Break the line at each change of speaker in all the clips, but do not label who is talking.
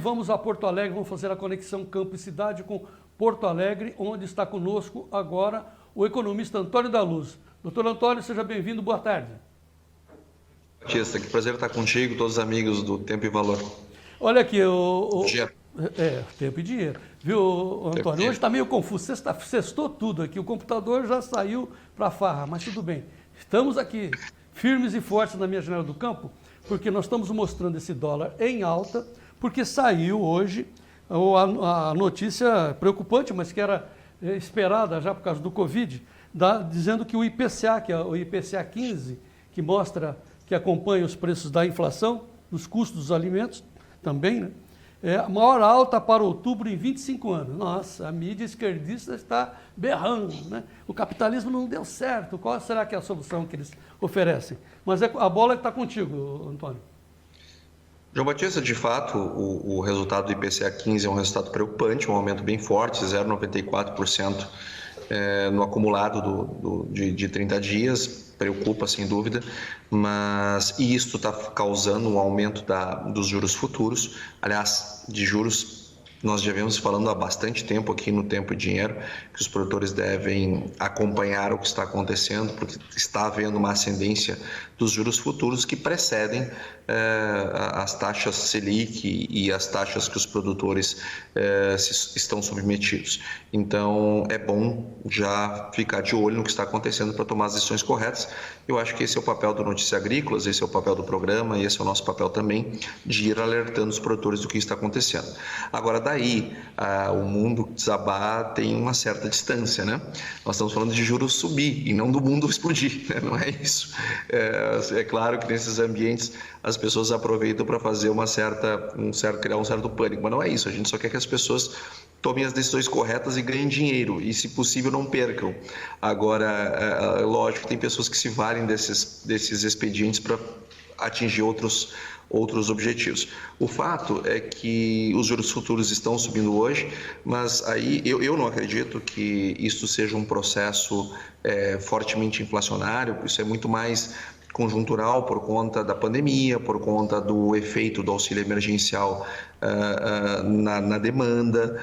Vamos a Porto Alegre, vamos fazer a conexão campo e cidade com Porto Alegre, onde está conosco agora o economista Antônio da Luz. Doutor Antônio, seja bem-vindo, boa tarde.
Batista, que prazer estar contigo, todos os amigos do Tempo e Valor.
Olha aqui, tempo e dinheiro. Viu, Antônio? Hoje está meio confuso, sextou tudo aqui, o computador já saiu para a farra, mas tudo bem. Estamos aqui firmes e fortes na minha janela do campo, porque nós estamos mostrando esse dólar em alta, porque saiu hoje a notícia preocupante, mas que era esperada já por causa do Covid, dizendo que o IPCA, que é o IPCA 15, que mostra, que acompanha os preços da inflação, dos custos dos alimentos também, né? É a maior alta para outubro em 25 anos. Nossa, a mídia esquerdista está berrando, né? O capitalismo não deu certo. Qual será que é a solução que eles oferecem? Mas a bola está contigo, Antônio.
João Batista, de fato, o resultado do IPCA 15 é um resultado preocupante, um aumento bem forte, 0,94% no acumulado de 30 dias, preocupa sem dúvida, mas isso está causando um aumento dos juros futuros, aliás, de juros. Nós já vemos falando há bastante tempo aqui no Tempo e Dinheiro que os produtores devem acompanhar o que está acontecendo, porque está havendo uma ascendência dos juros futuros que precedem as taxas Selic e as taxas que os produtores estão submetidos. Então, é bom já ficar de olho no que está acontecendo para tomar as decisões corretas. Eu acho que esse é o papel do Notícias Agrícolas, esse é o papel do programa e esse é o nosso papel também, de ir alertando os produtores do que está acontecendo. Agora, daí, o mundo desabar tem uma certa distância, né? Nós estamos falando de juros subir e não do mundo explodir, né? Não é isso. É claro que nesses ambientes as pessoas aproveitam para fazer criar um certo pânico, mas não é isso. A gente só quer que as pessoas tomem as decisões corretas e ganhem dinheiro e, se possível, não percam. Agora, lógico, tem pessoas que se valem desses expedientes para atingir outros objetivos. O fato é que os juros futuros estão subindo hoje, mas aí eu não acredito que isso seja um processo fortemente inflacionário. Isso é muito mais conjuntural por conta da pandemia, por conta do efeito do auxílio emergencial na demanda,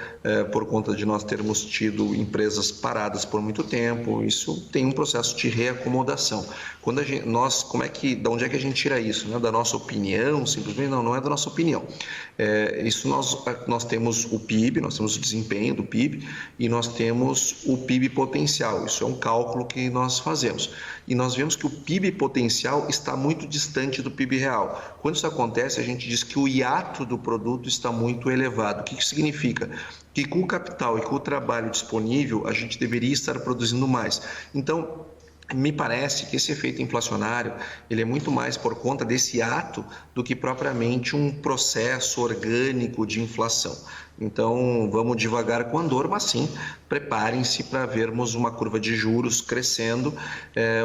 por conta de nós termos tido empresas paradas por muito tempo. Isso tem um processo de reacomodação. De onde é que a gente tira isso? Né? Da nossa opinião, simplesmente? Não é da nossa opinião. Isso nós temos o PIB, nós temos o desempenho do PIB e nós temos o PIB potencial. Isso é um cálculo que nós fazemos. E nós vemos que o PIB potencial está muito distante do PIB real. Quando isso acontece, a gente diz que o hiato do produto está muito elevado. O que isso significa? Que com o capital e com o trabalho disponível, a gente deveria estar produzindo mais. Então, me parece que esse efeito inflacionário ele é muito mais por conta desse ato do que propriamente um processo orgânico de inflação. Então, vamos devagar com andor, mas sim, preparem-se para vermos uma curva de juros crescendo.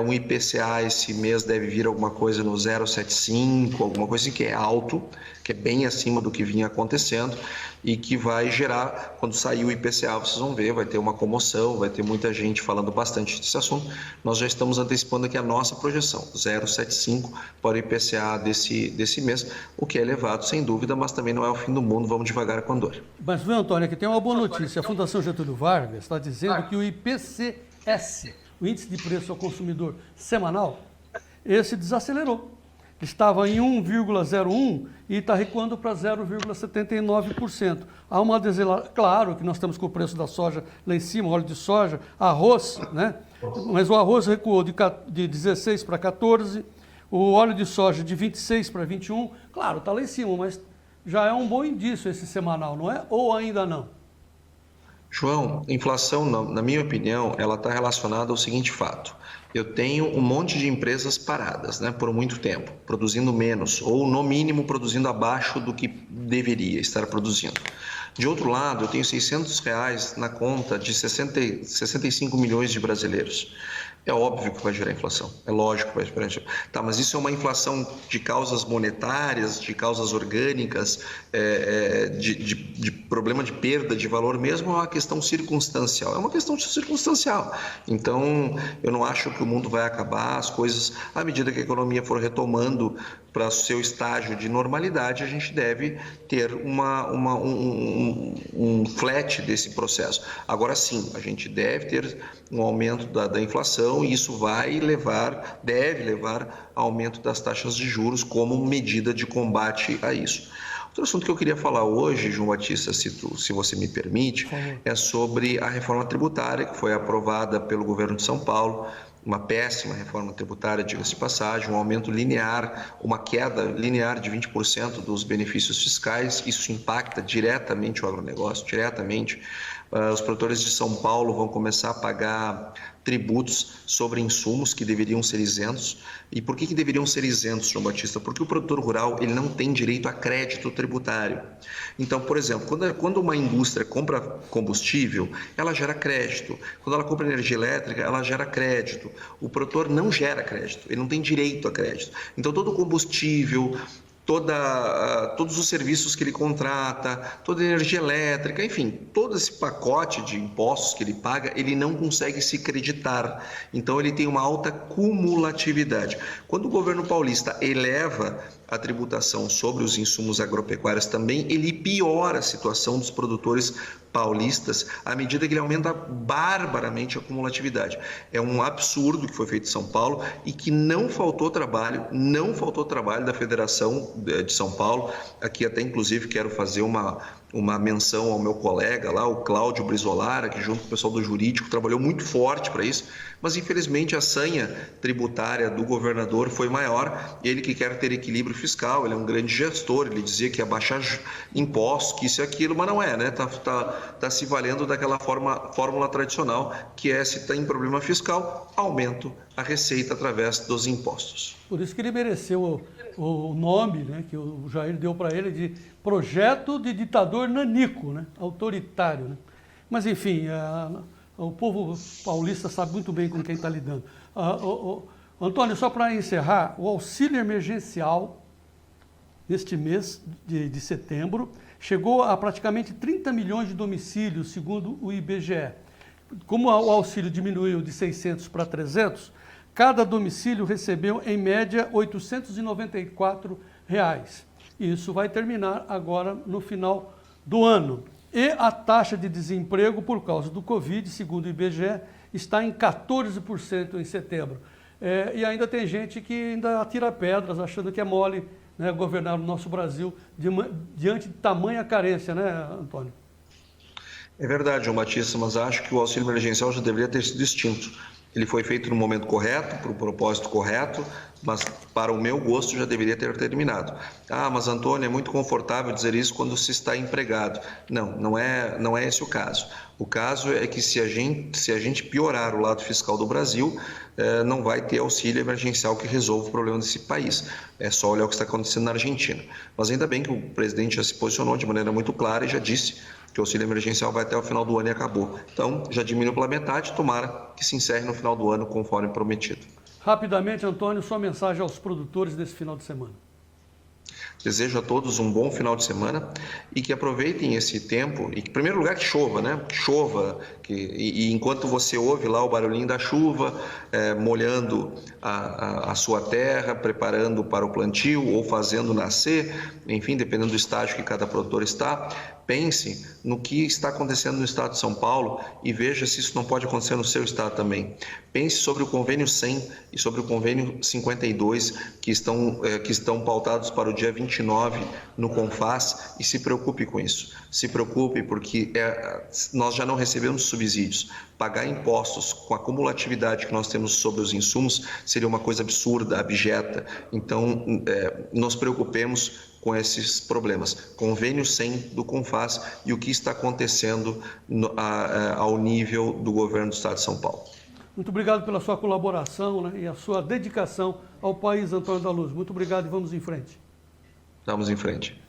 Um IPCA esse mês deve vir alguma coisa no 0,75, alguma coisa assim que é alto, que é bem acima do que vinha acontecendo e que vai gerar, quando sair o IPCA, vocês vão ver, vai ter uma comoção, vai ter muita gente falando bastante desse assunto. Nós já estamos antecipando aqui a nossa projeção, 0,75 para o IPCA desse mês, o que é elevado, sem dúvida, mas também não é o fim do mundo, vamos devagar com andor.
Mas, viu, Antônio, aqui tem uma boa notícia. A Fundação Getúlio Vargas está dizendo que o IPCS, o Índice de Preço ao Consumidor Semanal, esse desacelerou. Estava em 1,01 e está recuando para 0,79%. Há uma desaceleração. Claro que nós estamos com o preço da soja lá em cima, óleo de soja, arroz, né? Mas o arroz recuou de 16 para 14, o óleo de soja de 26 para 21. Claro, está lá em cima, mas já é um bom indício esse semanal, não é? Ou ainda não?
João, inflação, na minha opinião, ela está relacionada ao seguinte fato. Eu tenho um monte de empresas paradas, né, por muito tempo, produzindo menos ou, no mínimo, produzindo abaixo do que deveria estar produzindo. De outro lado, eu tenho R$600 na conta de 65 milhões de brasileiros. É óbvio que vai gerar inflação, é lógico que vai gerar inflação. Tá, mas isso é uma inflação de causas monetárias, de causas orgânicas, de problema de perda de valor mesmo, ou é uma questão circunstancial? É uma questão circunstancial. Então, eu não acho que o mundo vai acabar, as coisas, à medida que a economia for retomando para o seu estágio de normalidade, a gente deve ter um flat desse processo. Agora sim, a gente deve ter um aumento da inflação e isso deve levar ao aumento das taxas de juros como medida de combate a isso. Outro assunto que eu queria falar hoje, João Batista, se você me permite, é sobre a reforma tributária que foi aprovada pelo governo de São Paulo. Uma péssima reforma tributária, diga-se de passagem, um aumento linear, uma queda linear de 20% dos benefícios fiscais. Isso impacta diretamente o agronegócio, diretamente. Os produtores de São Paulo vão começar a pagar tributos sobre insumos que deveriam ser isentos. E por que deveriam ser isentos, João Batista? Porque o produtor rural ele não tem direito a crédito tributário. Então, por exemplo, quando uma indústria compra combustível, ela gera crédito. Quando ela compra energia elétrica, ela gera crédito. O produtor não gera crédito, ele não tem direito a crédito. Então, todo o combustível, todos os serviços que ele contrata, toda a energia elétrica, enfim, todo esse pacote de impostos que ele paga, ele não consegue se creditar. Então, ele tem uma alta cumulatividade. Quando o governo paulista eleva a tributação sobre os insumos agropecuários também, ele piora a situação dos produtores paulistas à medida que ele aumenta barbaramente a cumulatividade. É um absurdo que foi feito em São Paulo e que não faltou trabalho da Federação de São Paulo. Aqui até inclusive quero fazer uma menção ao meu colega lá, o Cláudio Brizolara, que junto com o pessoal do jurídico trabalhou muito forte para isso, mas infelizmente a sanha tributária do governador foi maior. Ele que quer ter equilíbrio fiscal, ele é um grande gestor, ele dizia que ia baixar impostos, que isso e aquilo, mas não é, né? Tá se valendo daquela fórmula tradicional, que é, se tem problema fiscal, aumento a receita através dos impostos.
Por isso que ele mereceu o nome, né, que o Jair deu para ele de projeto de ditador nanico, né, autoritário. Né? Mas, enfim, o povo paulista sabe muito bem com quem está lidando. Antônio, só para encerrar, o auxílio emergencial neste mês de setembro chegou a praticamente 30 milhões de domicílios, segundo o IBGE. Como o auxílio diminuiu de 600 para 300, cada domicílio recebeu, em média, R$ 894. Isso vai terminar agora no final do ano. E a taxa de desemprego por causa do Covid, segundo o IBGE, está em 14% em setembro. E ainda tem gente que ainda atira pedras, achando que é mole, né, governar o nosso Brasil diante de tamanha carência, né, Antônio?
É verdade, João Batista, mas acho que o auxílio emergencial já deveria ter sido extinto. Ele foi feito no momento correto, para o propósito correto, mas para o meu gosto já deveria ter terminado. Ah, mas Antônio, é muito confortável dizer isso quando se está empregado. Não é esse o caso. O caso é que se a gente piorar o lado fiscal do Brasil, não vai ter auxílio emergencial que resolva o problema desse país. É só olhar o que está acontecendo na Argentina. Mas ainda bem que o presidente já se posicionou de maneira muito clara e já disse que o auxílio emergencial vai até o final do ano e acabou. Então, já diminuiu pela metade, tomara que se encerre no final do ano, conforme prometido.
Rapidamente, Antônio, sua mensagem aos produtores desse final de semana.
Desejo a todos um bom final de semana e que aproveitem esse tempo e que, em primeiro lugar, que chova, né? Que chova, e enquanto você ouve lá o barulhinho da chuva, molhando a sua terra, preparando para o plantio ou fazendo nascer, enfim, dependendo do estágio que cada produtor está, pense no que está acontecendo no estado de São Paulo e veja se isso não pode acontecer no seu estado também. Pense sobre o convênio 100 e sobre o convênio 52 que estão pautados para o dia 29 no CONFAS e se preocupe com isso. Se preocupe porque nós já não recebemos subsídios. Pagar impostos com a cumulatividade que nós temos sobre os insumos seria uma coisa absurda, abjeta. Então, nos preocupemos com esses problemas. Convênio 100 do CONFAS e o que está acontecendo ao nível do governo do Estado de São Paulo.
Muito obrigado pela sua colaboração, né, e a sua dedicação ao país, Antônio da Luz. Muito obrigado e vamos em frente.
Vamos em frente.